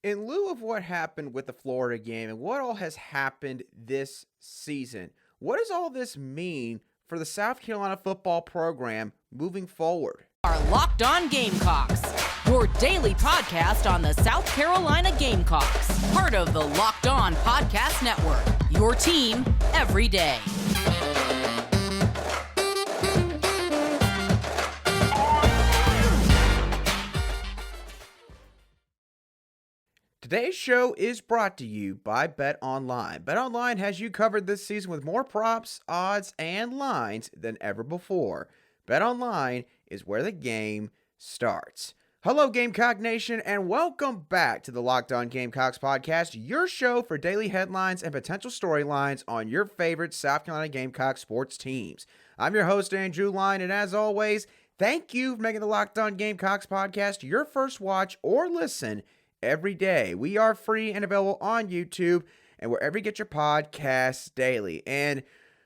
In lieu of what happened with the Florida game and what all has happened this season, what does all this mean for the South Carolina football program moving forward? Our Locked On Gamecocks, your daily podcast on the South Carolina Gamecocks, part of the Locked On Podcast Network, your team every day. Today's show is brought to you by BetOnline. BetOnline has you covered this season with more props, odds, and lines than ever before. BetOnline is where the game starts. Hello, Gamecock Nation, and welcome back to the Locked On Gamecocks podcast, your show for daily headlines and potential storylines on your favorite South Carolina Gamecock sports teams. I'm your host, Andrew Line, and as always, thank you for making the Locked On Gamecocks podcast your first watch or listen every day. We are free and available on YouTube and wherever you get your podcasts daily. And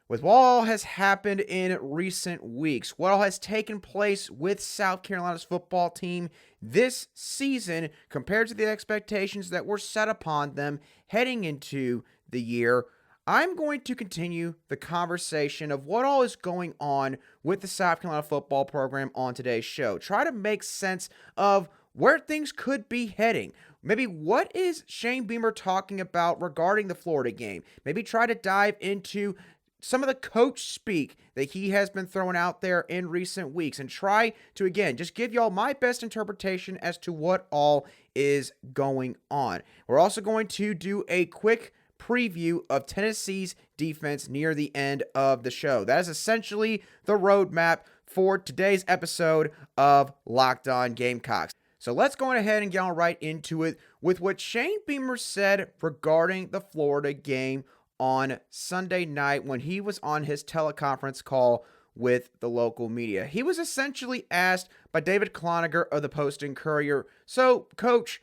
with what all has happened in recent weeks, what all has taken place with South Carolina's football team this season compared to the expectations that were set upon them heading into the year, I'm going to continue the conversation of what all is going on with the South Carolina football program on today's show. Try to make sense of where things could be heading. Maybe what is Shane Beamer talking about regarding the Florida game? Maybe try to dive into some of the coach speak that he has been throwing out there in recent weeks and try to, again, just give y'all my best interpretation as to what all is going on. We're also going to do a quick preview of Tennessee's defense near the end of the show. That is essentially the roadmap for today's episode of Locked On Gamecocks. So let's go ahead and get on right into it with what Shane Beamer said regarding the Florida game on Sunday night when he was on his teleconference call with the local media. He was essentially asked by David Cloninger of the Post-Courier, so, Coach,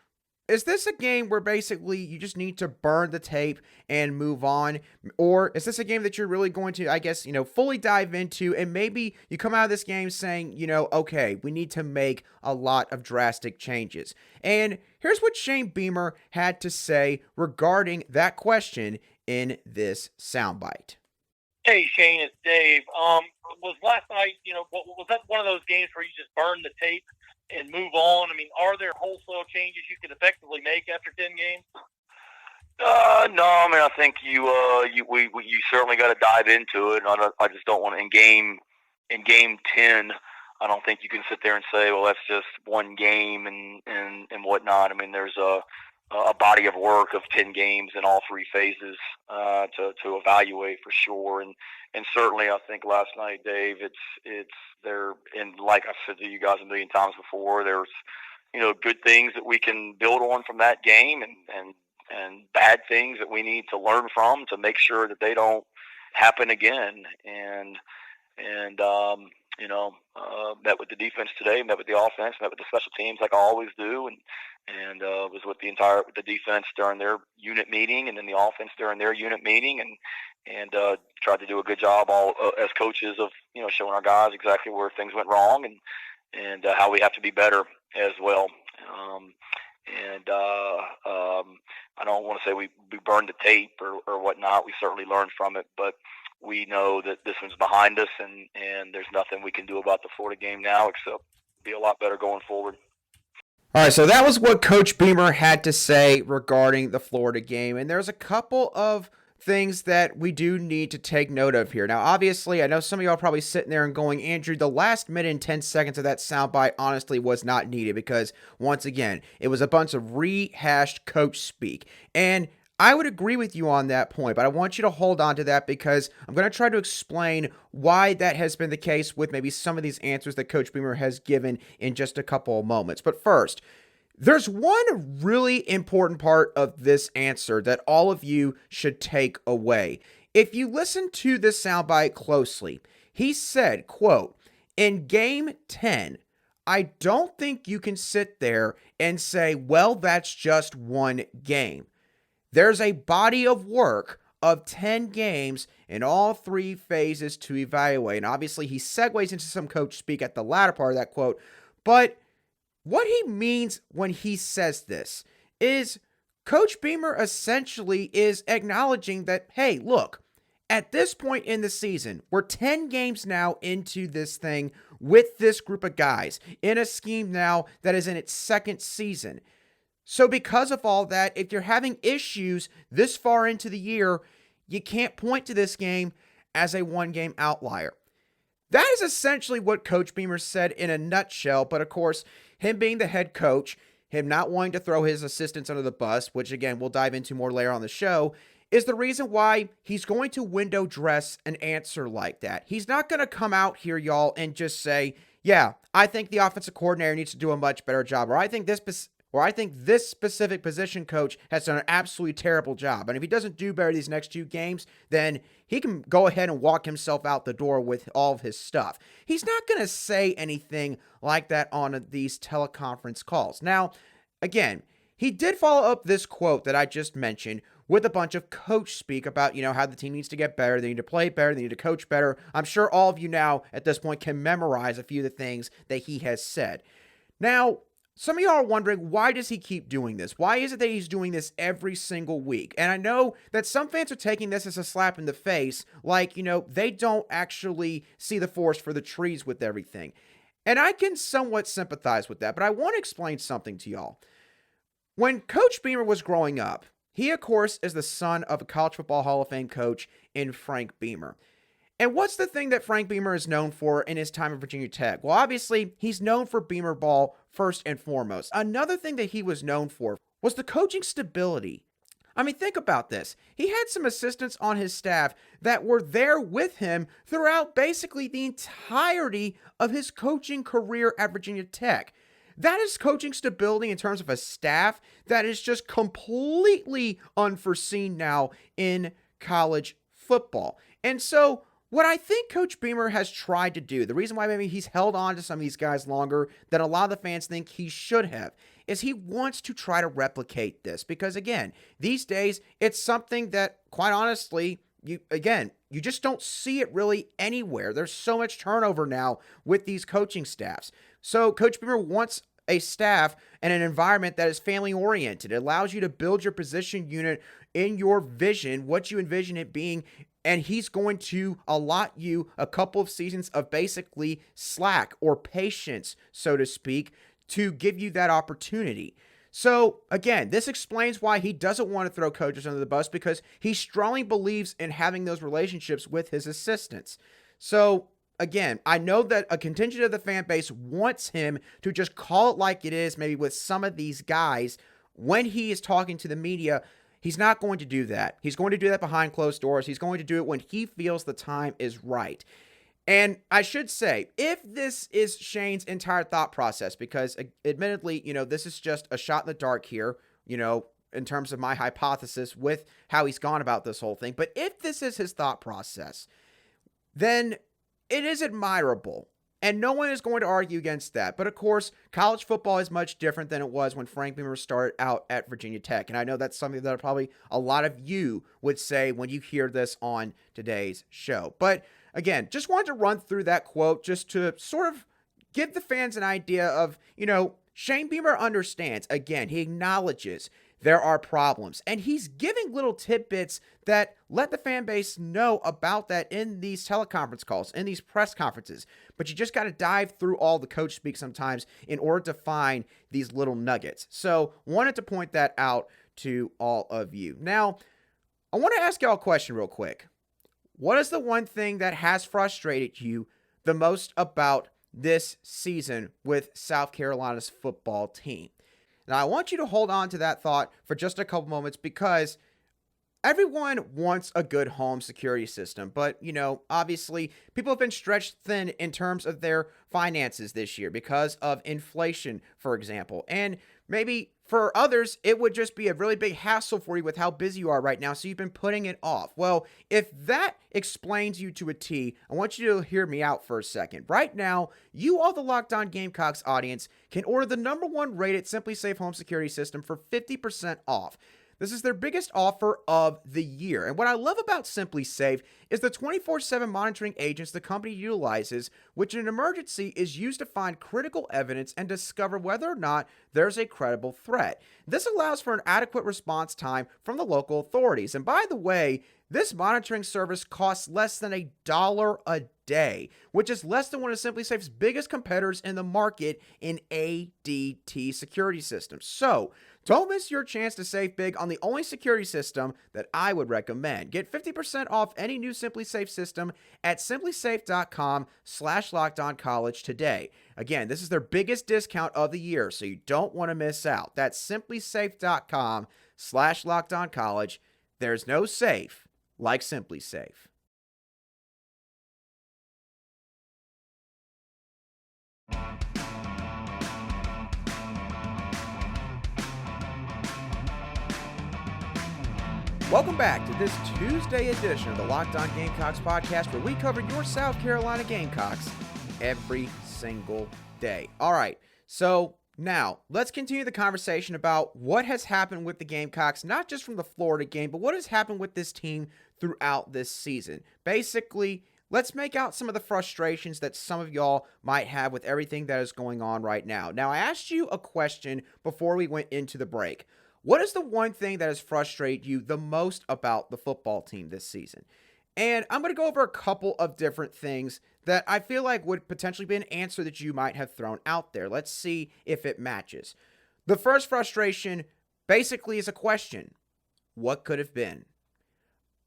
is this a game where basically you just need to burn the tape and move on? Or is this a game that you're really going to, I guess, fully dive into and maybe you come out of this game saying, okay, we need to make a lot of drastic changes? And here's what Shane Beamer had to say regarding that question in this soundbite. Hey, Shane, it's Dave. Was last night, was that one of those games where you just burn the tape and move on? I mean, are there wholesale changes you can effectively make after 10 games? No, I mean, I think you certainly got to dive into it. I just don't want to in game 10. I don't think you can sit there and say, well, that's just one game and whatnot. I mean, there's a body of work of 10 games in all three phases to evaluate for sure. And certainly I think last night, Dave, it's there. And like I said to you guys a million times before, there's, good things that we can build on from that game and bad things that we need to learn from to make sure that they don't happen again. And met with the defense today, met with the offense, met with the special teams like I always do, and was with the defense during their unit meeting, and then the offense during their unit meeting, and tried to do a good job all as coaches of showing our guys exactly where things went wrong and how we have to be better as well. I don't want to say we burned the tape or whatnot. We certainly learned from it, but we know that this one's behind us, and there's nothing we can do about the Florida game now except be a lot better going forward. All right, so that was what Coach Beamer had to say regarding the Florida game, and there's a couple of things that we do need to take note of here. Now, obviously, I know some of y'all are probably sitting there and going, Andrew, the last minute and 10 seconds of that soundbite honestly was not needed because, once again, it was a bunch of rehashed coach speak. And I would agree with you on that point, but I want you to hold on to that because I'm going to try to explain why that has been the case with maybe some of these answers that Coach Beamer has given in just a couple of moments. But first, there's one really important part of this answer that all of you should take away. If you listen to this soundbite closely, he said, quote, in game 10, I don't think you can sit there and say, well, that's just one game. There's a body of work of 10 games in all three phases to evaluate. And obviously, he segues into some coach speak at the latter part of that quote. But what he means when he says this is Coach Beamer essentially is acknowledging that, hey, look, at this point in the season, we're 10 games now into this thing with this group of guys in a scheme now that is in its second season. So because of all that, if you're having issues this far into the year, you can't point to this game as a one-game outlier. That is essentially what Coach Beamer said in a nutshell, but of course, him being the head coach, him not wanting to throw his assistants under the bus, which again, we'll dive into more later on the show, is the reason why he's going to window dress an answer like that. He's not going to come out here, y'all, and just say, yeah, I think the offensive coordinator needs to do a much better job, or I think this specific position coach has done an absolutely terrible job. And if he doesn't do better these next 2 games, then he can go ahead and walk himself out the door with all of his stuff. He's not going to say anything like that on these teleconference calls. Now, again, he did follow up this quote that I just mentioned with a bunch of coach speak about, how the team needs to get better, they need to play better, they need to coach better. I'm sure all of you now at this point can memorize a few of the things that he has said. Now, some of y'all are wondering, why does he keep doing this? Why is it that he's doing this every single week? And I know that some fans are taking this as a slap in the face, like, they don't actually see the forest for the trees with everything. And I can somewhat sympathize with that, but I want to explain something to y'all. When Coach Beamer was growing up, he, of course, is the son of a College Football Hall of Fame coach in Frank Beamer. And what's the thing that Frank Beamer is known for in his time at Virginia Tech? Well, obviously, he's known for Beamer ball first and foremost. Another thing that he was known for was the coaching stability. I mean, think about this. He had some assistants on his staff that were there with him throughout basically the entirety of his coaching career at Virginia Tech. That is coaching stability in terms of a staff that is just completely unforeseen now in college football. And so what I think Coach Beamer has tried to do, the reason why maybe he's held on to some of these guys longer than a lot of the fans think he should have, is he wants to try to replicate this. Because again, these days, it's something that, quite honestly, you just don't see it really anywhere. There's so much turnover now with these coaching staffs. So Coach Beamer wants a staff and an environment that is family oriented. It allows you to build your position unit in your vision, what you envision it being, and he's going to allot you a couple of seasons of basically slack or patience, so to speak, to give you that opportunity. So again, this explains why he doesn't want to throw coaches under the bus, because he strongly believes in having those relationships with his assistants. So again, I know that a contingent of the fan base wants him to just call it like it is, maybe with some of these guys when he is talking to the media. He's not going to do that. He's going to do that behind closed doors. He's going to do it when he feels the time is right. And I should say, if this is Shane's entire thought process, because admittedly, this is just a shot in the dark here, in terms of my hypothesis with how he's gone about this whole thing. But if this is his thought process, then it is admirable. And no one is going to argue against that. But of course, college football is much different than it was when Frank Beamer started out at Virginia Tech. And I know that's something that probably a lot of you would say when you hear this on today's show. But again, just wanted to run through that quote just to sort of give the fans an idea of, Shane Beamer understands. Again, he acknowledges there are problems. And he's giving little tidbits that let the fan base know about that in these teleconference calls, in these press conferences. But you just got to dive through all the coach speak sometimes in order to find these little nuggets. So wanted to point that out to all of you. Now, I want to ask y'all a question real quick. What is the one thing that has frustrated you the most about this season with South Carolina's football team? Now, I want you to hold on to that thought for just a couple moments, because everyone wants a good home security system. But, obviously, people have been stretched thin in terms of their finances this year because of inflation, for example. And maybe for others, it would just be a really big hassle for you with how busy you are right now, so you've been putting it off. Well, if that explains you to a T, I want you to hear me out for a second. Right now, you all the Locked On Gamecocks audience can order the #1 rated Simply Safe home security system for 50% off. This is their biggest offer of the year. And what I love about Simply Safe is the 24/7 monitoring agents the company utilizes, which in an emergency is used to find critical evidence and discover whether or not there's a credible threat. This allows for an adequate response time from the local authorities. And by the way, this monitoring service costs less than $1 a day, which is less than one of SimpliSafe's biggest competitors in the market in ADT security systems. So, don't miss your chance to save big on the only security system that I would recommend. Get 50% off any new SimpliSafe system at simplysafe.com/lockedoncollege today. Again, this is their biggest discount of the year, so you don't want to miss out. That's simplysafe.com/lockedoncollege. There's no safe like SimpliSafe. Welcome back to this Tuesday edition of the Locked On Gamecocks podcast, where we cover your South Carolina Gamecocks every single day. All right, so now let's continue the conversation about what has happened with the Gamecocks, not just from the Florida game, but what has happened with this team throughout this season. Basically, let's make out some of the frustrations that some of y'all might have with everything that is going on right now. Now, I asked you a question before we went into the break. What is the one thing that has frustrated you the most about the football team this season? And I'm going to go over a couple of different things that I feel like would potentially be an answer that you might have thrown out there. Let's see if it matches. The first frustration basically is a question. What could have been?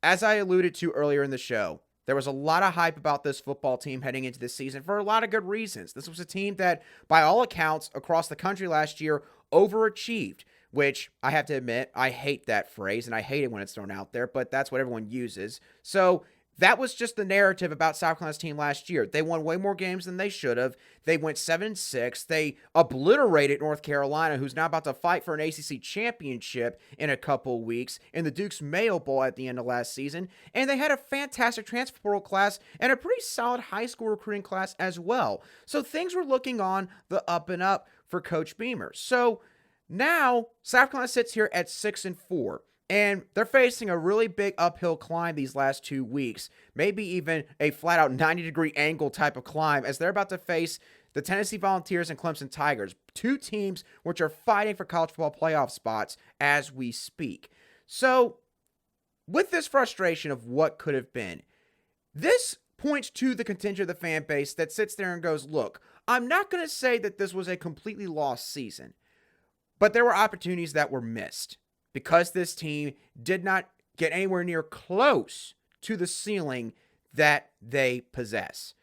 As I alluded to earlier in the show, there was a lot of hype about this football team heading into this season for a lot of good reasons. This was a team that, by all accounts, across the country last year, overachieved, which I have to admit, I hate that phrase, and I hate it when it's thrown out there, but that's what everyone uses. So that was just the narrative about South Carolina's team last year. They won way more games than they should have. They went 7-6. They obliterated North Carolina, who's now about to fight for an ACC championship in a couple weeks, in the Duke's Mayo Bowl at the end of last season. And they had a fantastic transfer portal class and a pretty solid high school recruiting class as well. So things were looking on the up and up for Coach Beamer. So now, South Carolina sits here at 6-4, and they're facing a really big uphill climb these last 2 weeks, maybe even a flat-out 90-degree angle type of climb, as they're about to face the Tennessee Volunteers and Clemson Tigers, two teams which are fighting for college football playoff spots as we speak. So, with this frustration of what could have been, this points to the contingent of the fan base that sits there and goes, look, I'm not going to say that this was a completely lost season, but there were opportunities that were missed because this team did not get anywhere near close to the ceiling that they possess.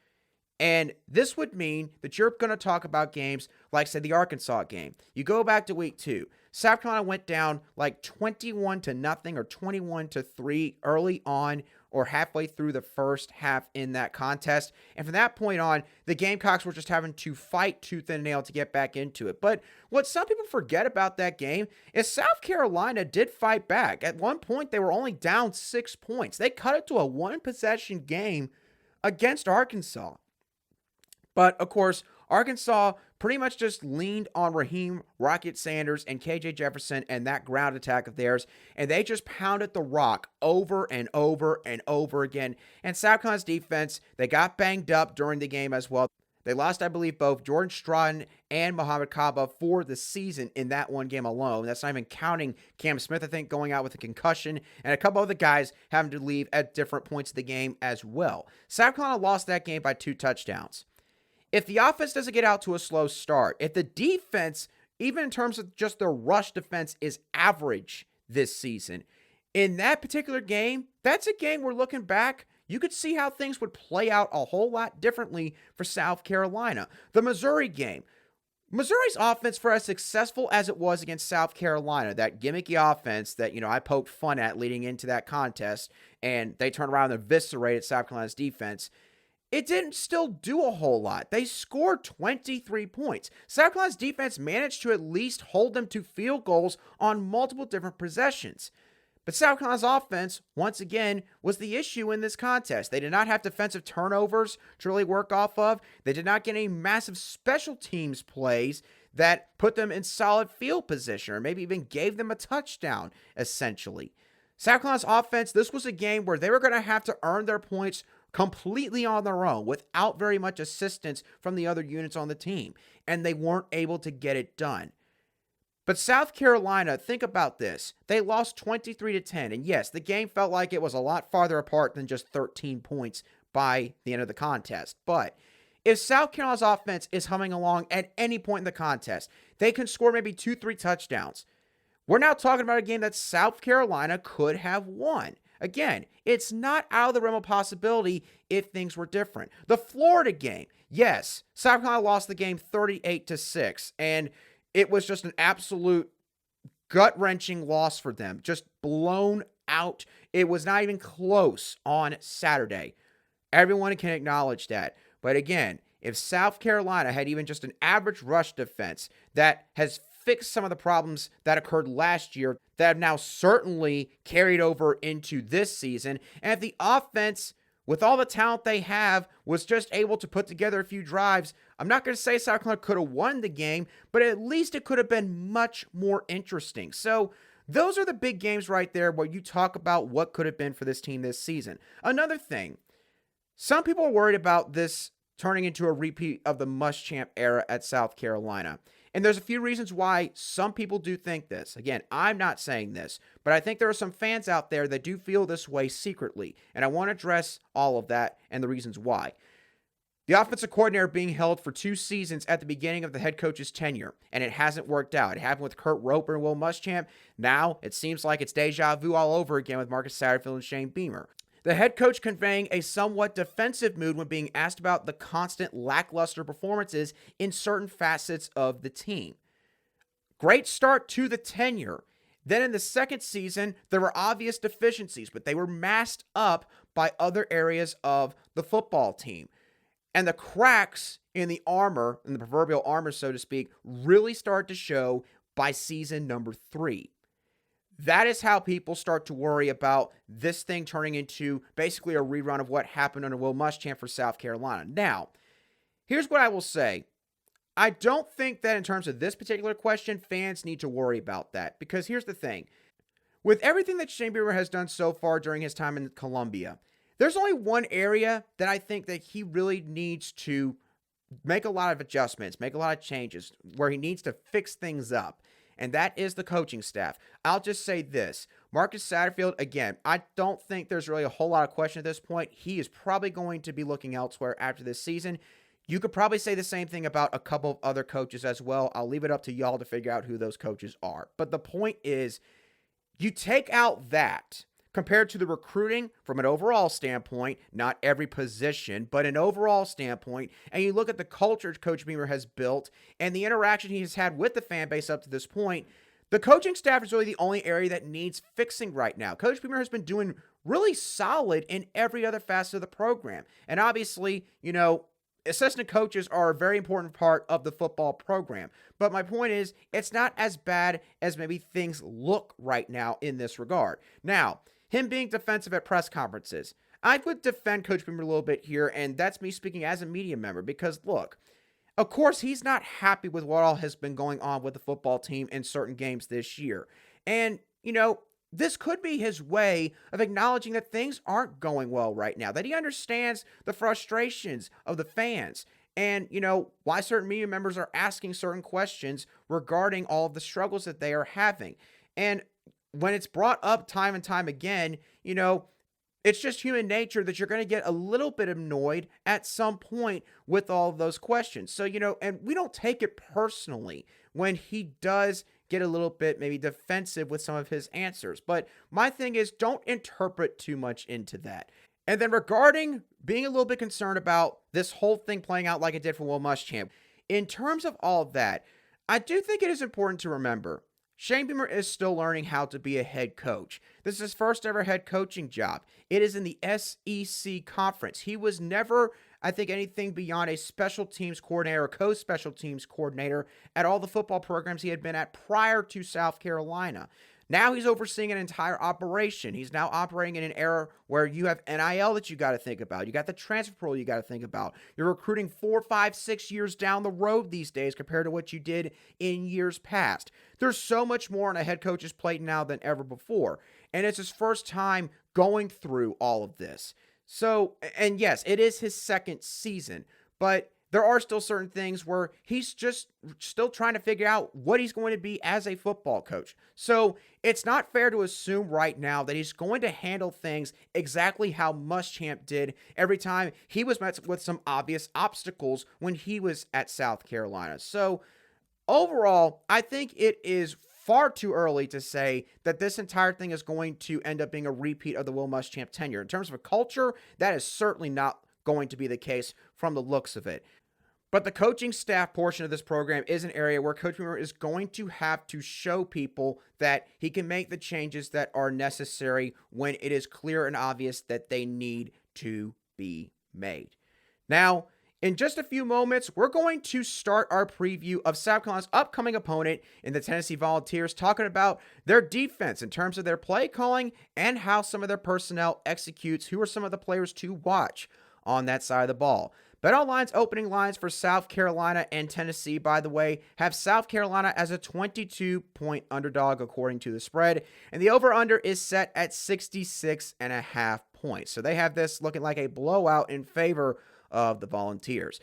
And this would mean that you're going to talk about games like, say, the Arkansas game. You go back to week 2. South Carolina went down like 21-0 or 21-3 early on or halfway through the first half in that contest. And from that point on, the Gamecocks were just having to fight tooth and nail to get back into it. But what some people forget about that game is South Carolina did fight back. At one point, they were only down 6 points. They cut it to a one-possession game against Arkansas. But, of course, Arkansas pretty much just leaned on Raheem Rocket Sanders and KJ Jefferson and that ground attack of theirs, and they just pounded the rock over and over and over again. And South Carolina's defense, they got banged up during the game as well. They lost, I believe, both Jordan Stratton and Muhammad Kaba for the season in that one game alone. That's not even counting Cam Smith, I think, going out with a concussion, and a couple other guys having to leave at different points of the game as well. South Carolina lost that game by 2 touchdowns. If the offense doesn't get out to a slow start, if the defense, even in terms of just their rush defense, is average this season, in that particular game, that's a game where looking back, you could see how things would play out a whole lot differently for South Carolina. The Missouri game. Missouri's offense, for as successful as it was against South Carolina, that gimmicky offense that, I poked fun at leading into that contest, and they turned around and eviscerated South Carolina's defense, it didn't still do a whole lot. They scored 23 points. South Carolina's defense managed to at least hold them to field goals on multiple different possessions. But South Carolina's offense, once again, was the issue in this contest. They did not have defensive turnovers to really work off of. They did not get any massive special teams plays that put them in solid field position or maybe even gave them a touchdown, essentially. South Carolina's offense, this was a game where they were going to have to earn their points completely on their own without very much assistance from the other units on the team, and they weren't able to get it done. But South Carolina, think about this. They lost 23-10, and yes, the game felt like it was a lot farther apart than just 13 points by the end of the contest. But if South Carolina's offense is humming along at any point in the contest, they can score maybe 2-3 touchdowns. We're now talking about a game that South Carolina could have won. Again, it's not out of the realm of possibility if things were different. The Florida game, yes, South Carolina lost the game 38-6, and it was just an absolute gut-wrenching loss for them. Just blown out. It was not even close on Saturday. Everyone can acknowledge that. But again, if South Carolina had even just an average rush defense that has fixed some of the problems that occurred last year that have now certainly carried over into this season, and if the offense, with all the talent they have, was just able to put together a few drives, I'm not going to say South Carolina could have won the game, but at least it could have been much more interesting. So those are the big games right there where you talk about what could have been for this team this season. Another thing, some people are worried about this turning into a repeat of the Muschamp era at South Carolina. And there's a few reasons why some people do think this. Again, I'm not saying this, but I think there are some fans out there that do feel this way secretly. And I want to address all of that and the reasons why. The offensive coordinator being held for 2 seasons at the beginning of the head coach's tenure, and it hasn't worked out. It happened with Kurt Roper and Will Muschamp. Now it seems like it's deja vu all over again with Marcus Satterfield and Shane Beamer. The head coach conveying a somewhat defensive mood when being asked about the constant lackluster performances in certain facets of the team. Great start to the tenure. Then in the second season, there were obvious deficiencies, but they were masked up by other areas of the football team. And the cracks in the armor, in the proverbial armor, so to speak, really start to show by season number 3. That is how people start to worry about this thing turning into basically a rerun of what happened under Will Muschamp for South Carolina. Now, here's what I will say. I don't think that in terms of this particular question, fans need to worry about that. Because here's the thing. With everything that Shane Beamer has done so far during his time in Columbia, there's only one area that I think that he really needs to make a lot of adjustments, make a lot of changes, where he needs to fix things up. And that is the coaching staff. I'll just say this. Marcus Satterfield, again, I don't think there's really a whole lot of question at this point. He is probably going to be looking elsewhere after this season. You could probably say the same thing about a couple of other coaches as well. I'll leave it up to y'all to figure out who those coaches are. But the point is, you take out that compared to the recruiting from an overall standpoint, not every position, but an overall standpoint, and you look at the culture Coach Beamer has built and the interaction he has had with the fan base up to this point, the coaching staff is really the only area that needs fixing right now. Coach Beamer has been doing really solid in every other facet of the program. And obviously, assistant coaches are a very important part of the football program. But my point is, it's not as bad as maybe things look right now in this regard. Now, him being defensive at press conferences, I would defend Coach Beamer a little bit here, and that's me speaking as a media member, because look, of course, he's not happy with what all has been going on with the football team in certain games this year. And, this could be his way of acknowledging that things aren't going well right now, that he understands the frustrations of the fans and, why certain media members are asking certain questions regarding all of the struggles that they are having. And when it's brought up time and time again, it's just human nature that you're going to get a little bit annoyed at some point with all of those questions. So, and we don't take it personally when he does get a little bit maybe defensive with some of his answers. But my thing is, don't interpret too much into that. And then regarding being a little bit concerned about this whole thing playing out like it did for Will Muschamp, in terms of all of that, I do think it is important to remember Shane Beamer is still learning how to be a head coach. This is his first ever head coaching job. It is in the SEC conference. He was never, I think, anything beyond a special teams coordinator or co-special teams coordinator at all the football programs he had been at prior to South Carolina. Now he's overseeing an entire operation. He's now operating in an era where you have NIL that you got to think about. You got the transfer portal you got to think about. You're recruiting 4, 5, 6 years down the road these days compared to what you did in years past. There's so much more on a head coach's plate now than ever before. And it's his first time going through all of this. So, and yes, it is his second season, but there are still certain things where he's just still trying to figure out what he's going to be as a football coach. So it's not fair to assume right now that he's going to handle things exactly how Muschamp did every time he was met with some obvious obstacles when he was at South Carolina. So overall, I think it is far too early to say that this entire thing is going to end up being a repeat of the Will Muschamp tenure. In terms of a culture, that is certainly not going to be the case from the looks of it. But the coaching staff portion of this program is an area where Coach Beamer is going to have to show people that he can make the changes that are necessary when it is clear and obvious that they need to be made. Now, in just a few moments, we're going to start our preview of South Carolina's upcoming opponent in the Tennessee Volunteers, talking about their defense in terms of their play calling and how some of their personnel executes, who are some of the players to watch on that side of the ball. BetOnline's opening lines for South Carolina and Tennessee, by the way, have South Carolina as a 22-point underdog according to the spread, and the over-under is set at 66.5 points. So they have this looking like a blowout in favor of the Volunteers.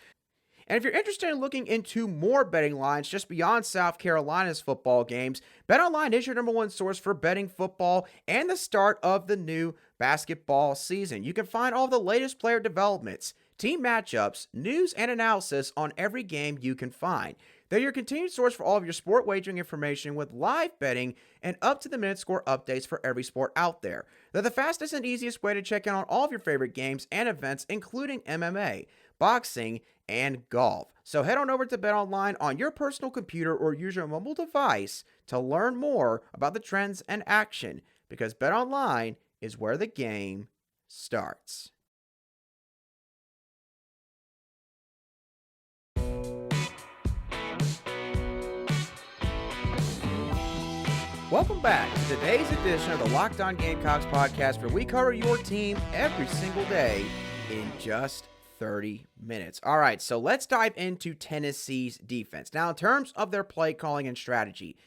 And if you're interested in looking into more betting lines just beyond South Carolina's football games, BetOnline is your number one source for betting football and the start of the new basketball season. You can find all the latest player developments, team matchups, news, and analysis on every game you can find. They're your continued source for all of your sport wagering information with live betting and up-to-the-minute score updates for every sport out there. They're the fastest and easiest way to check in on all of your favorite games and events, including MMA, boxing, and golf. So head on over to BetOnline on your personal computer or use your mobile device to learn more about the trends and action, because BetOnline is where the game starts. Welcome back to today's edition of the Locked On Gamecocks podcast, where we cover your team every single day in just 30 minutes. All right, so let's dive into Tennessee's defense. Now, in terms of their play calling and strategy,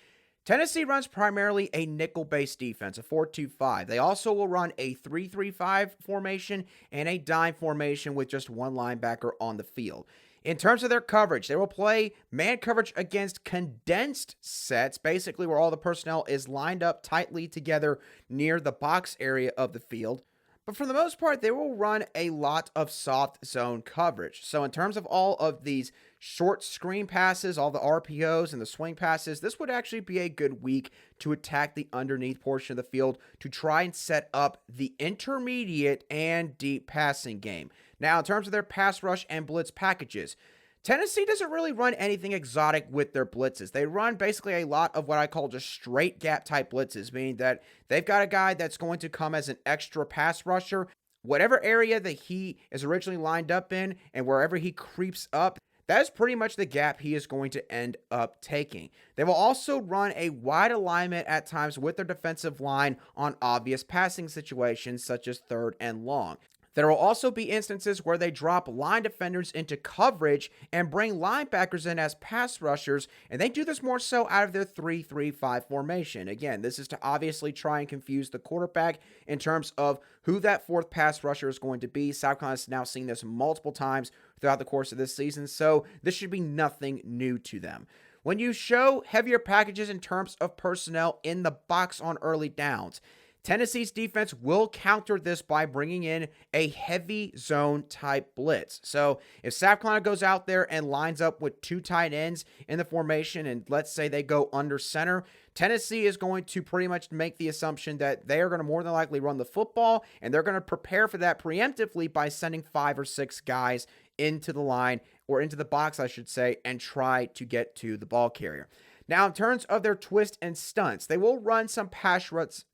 Tennessee runs primarily a nickel-based defense, a 4-2-5. They also will run a 3-3-5 formation and a dime formation with just one linebacker on the field. In terms of their coverage, they will play man coverage against condensed sets, basically where all the personnel is lined up tightly together near the box area of the field. But for the most part, they will run a lot of soft zone coverage. So in terms of all of these short screen passes, all the RPOs and the swing passes, this would actually be a good week to attack the underneath portion of the field to try and set up the intermediate and deep passing game. Now, in terms of their pass rush and blitz packages, Tennessee doesn't really run anything exotic with their blitzes. They run basically a lot of what I call just straight gap type blitzes, meaning that they've got a guy that's going to come as an extra pass rusher. Whatever area that he is originally lined up in and wherever he creeps up, that is pretty much the gap he is going to end up taking. They will also run a wide alignment at times with their defensive line on obvious passing situations such as third and long. There will also be instances where they drop line defenders into coverage and bring linebackers in as pass rushers, and they do this more so out of their 3-3-5 formation. Again, this is to obviously try and confuse the quarterback in terms of who that fourth pass rusher is going to be. South Carolina's now seen this multiple times throughout the course of this season, so this should be nothing new to them. When you show heavier packages in terms of personnel in the box on early downs, Tennessee's defense will counter this by bringing in a heavy zone type blitz. So if South Carolina goes out there and lines up with two tight ends in the formation, and let's say they go under center, Tennessee is going to pretty much make the assumption that they are going to more than likely run the football, and they're going to prepare for that preemptively by sending 5 or 6 guys into the line, or into the box, I should say, and try to get to the ball carrier. Now, in terms of their twist and stunts, they will run some pass runs.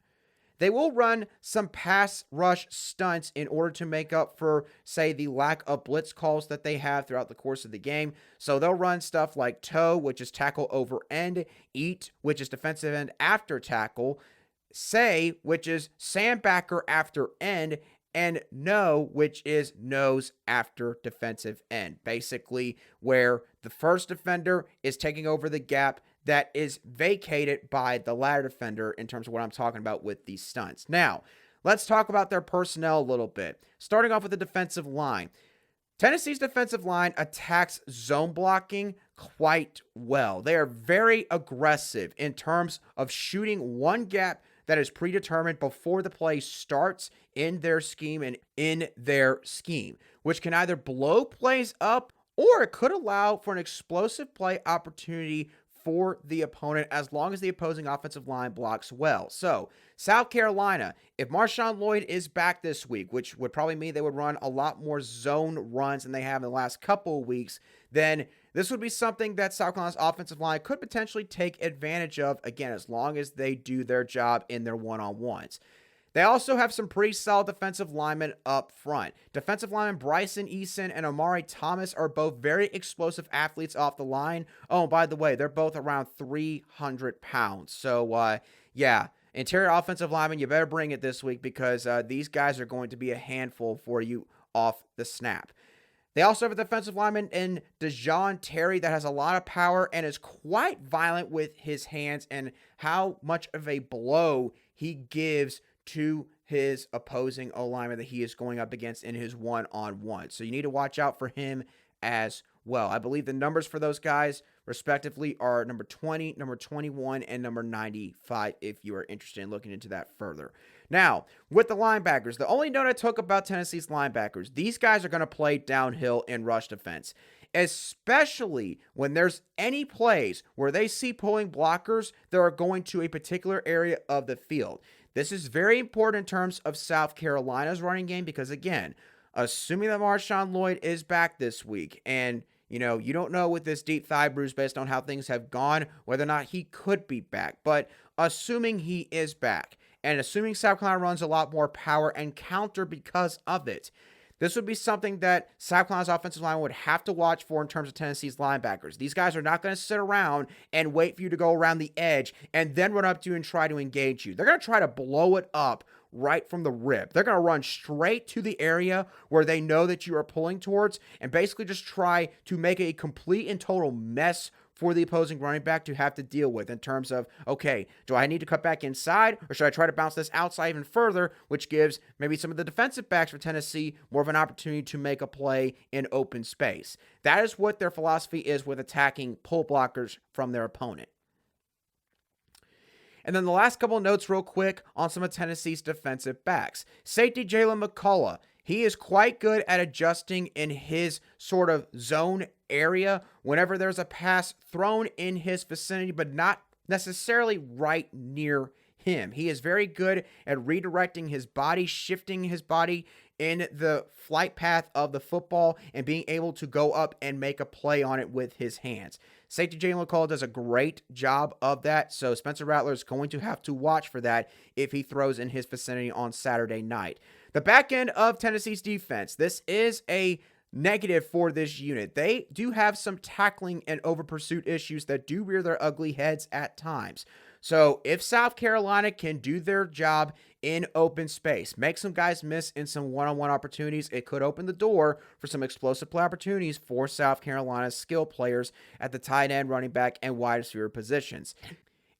They will run some pass rush stunts in order to make up for, say, the lack of blitz calls that they have throughout the course of the game. So they'll run stuff like toe, which is tackle over end, eat, which is defensive end after tackle, say, which is sandbacker after end, and no, which is nose after defensive end. Basically, where the first defender is taking over the gap that is vacated by the latter defender in terms of what I'm talking about with these stunts. Now, let's talk about their personnel a little bit. Starting off with the defensive line. Tennessee's defensive line attacks zone blocking quite well. They are very aggressive in terms of shooting one gap that is predetermined before the play starts in their scheme and in their scheme, which can either blow plays up or it could allow for an explosive play opportunity for the opponent as long as the opposing offensive line blocks well. So, South Carolina, if Marshawn Lloyd is back this week, which would probably mean they would run a lot more zone runs than they have in the last couple of weeks, then this would be something that South Carolina's offensive line could potentially take advantage of, again, as long as they do their job in their one-on-ones. They also have some pretty solid defensive linemen up front. Defensive lineman Bryson Eason and Omari Thomas are both very explosive athletes off the line. Oh, and by the way, they're both around 300 pounds. So, yeah, interior offensive lineman, you better bring it this week because these guys are going to be a handful for you off the snap. They also have a defensive lineman in DeJohn Terry that has a lot of power and is quite violent with his hands and how much of a blow he gives to his opposing O-lineman that he is going up against in his one-on-one. So you need to watch out for him as well. I believe the numbers for those guys, respectively, are number 20, number 21, and number 95, if you are interested in looking into that further. Now, with the linebackers, the only note I took about Tennessee's linebackers, these guys are going to play downhill in rush defense, especially when there's any plays where they see pulling blockers that are going to a particular area of the field. This is very important in terms of South Carolina's running game because, again, assuming that Marshawn Lloyd is back this week, and, you don't know with this deep thigh bruise based on how things have gone, whether or not he could be back. But assuming he is back, and assuming South Carolina runs a lot more power and counter because of it, this would be something that South Carolina's offensive line would have to watch for in terms of Tennessee's linebackers. These guys are not going to sit around and wait for you to go around the edge and then run up to you and try to engage you. They're going to try to blow it up right from the rip. They're going to run straight to the area where they know that you are pulling towards and basically just try to make a complete and total mess for the opposing running back to have to deal with in terms of, okay, do I need to cut back inside or should I try to bounce this outside even further, which gives maybe some of the defensive backs for Tennessee more of an opportunity to make a play in open space. That is what their philosophy is with attacking pull blockers from their opponent. And then the last couple of notes real quick on some of Tennessee's defensive backs. Safety Jalen McCullough. He is quite good at adjusting in his sort of zone area whenever there's a pass thrown in his vicinity, but not necessarily right near him. He is very good at redirecting his body, shifting his body in the flight path of the football, and being able to go up and make a play on it with his hands. Safety Jalen McCullough does a great job of that, so Spencer Rattler is going to have to watch for that if he throws in his vicinity on Saturday night. The back end of Tennessee's defense, this is a negative for this unit. They do have some tackling and over pursuit issues that do rear their ugly heads at times. So if South Carolina can do their job in open space, make some guys miss in some one-on-one opportunities, it could open the door for some explosive play opportunities for South Carolina's skill players at the tight end, running back, and wide receiver positions.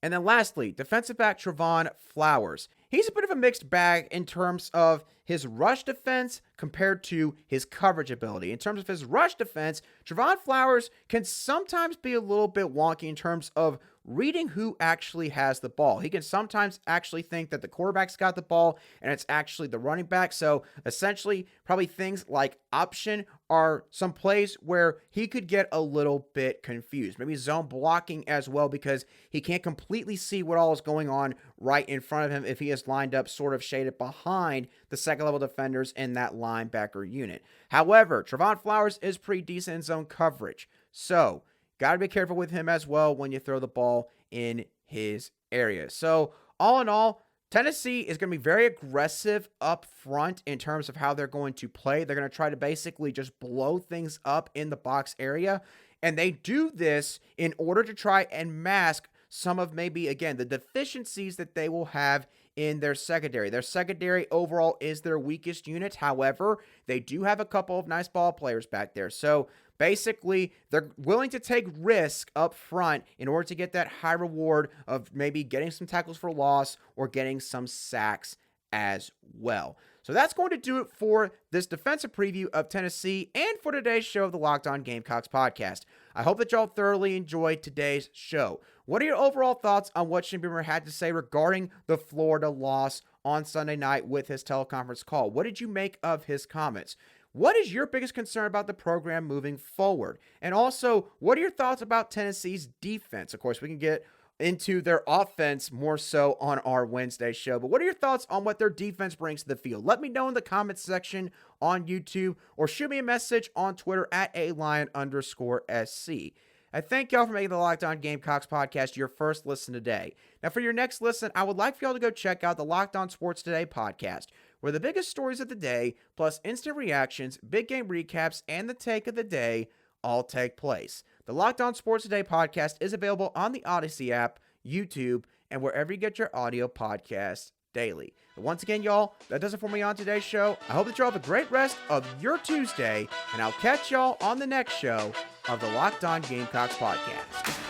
And then lastly, defensive back Trevon Flowers. He's a bit of a mixed bag in terms of his rush defense compared to his coverage ability. In terms of his rush defense, Trevon Flowers can sometimes be a little bit wonky in terms of reading who actually has the ball. He can sometimes actually think that the quarterback's got the ball and it's actually the running back. So essentially, probably things like option are some plays where he could get a little bit confused. Maybe zone blocking as well because he can't completely see what all is going on right in front of him if he is lined up sort of shaded behind the second level defenders in that linebacker unit. However, Trevon Flowers is pretty decent in zone coverage. So got to be careful with him as well when you throw the ball in his area. So all in all, Tennessee is going to be very aggressive up front in terms of how they're going to play. They're going to try to basically just blow things up in the box area. And they do this in order to try and mask some of maybe, again, the deficiencies that they will have in their secondary. Their secondary overall is their weakest unit. However, they do have a couple of nice ball players back there. So basically, they're willing to take risk up front in order to get that high reward of maybe getting some tackles for loss or getting some sacks as well. So that's going to do it for this defensive preview of Tennessee and for today's show of the Locked On Gamecocks podcast. I hope that y'all thoroughly enjoyed today's show. What are your overall thoughts on what Shane Beamer had to say regarding the Florida loss on Sunday night with his teleconference call? What did you make of his comments? What is your biggest concern about the program moving forward? And also, what are your thoughts about Tennessee's defense? Of course, we can get into their offense more so on our Wednesday show. But what are your thoughts on what their defense brings to the field? Let me know in the comments section on YouTube or shoot me a message on Twitter at @alion_SC. I thank y'all for making the Locked On Gamecocks podcast your first listen today. Now, for your next listen, I would like for y'all to go check out the Locked On Sports Today podcast, where the biggest stories of the day, plus instant reactions, big game recaps, and the take of the day all take place. The Locked On Sports Today podcast is available on the Odyssey app, YouTube, and wherever you get your audio podcasts daily. But once again, y'all, that does it for me on today's show. I hope that y'all have a great rest of your Tuesday, and I'll catch y'all on the next show of the Locked On Gamecocks podcast.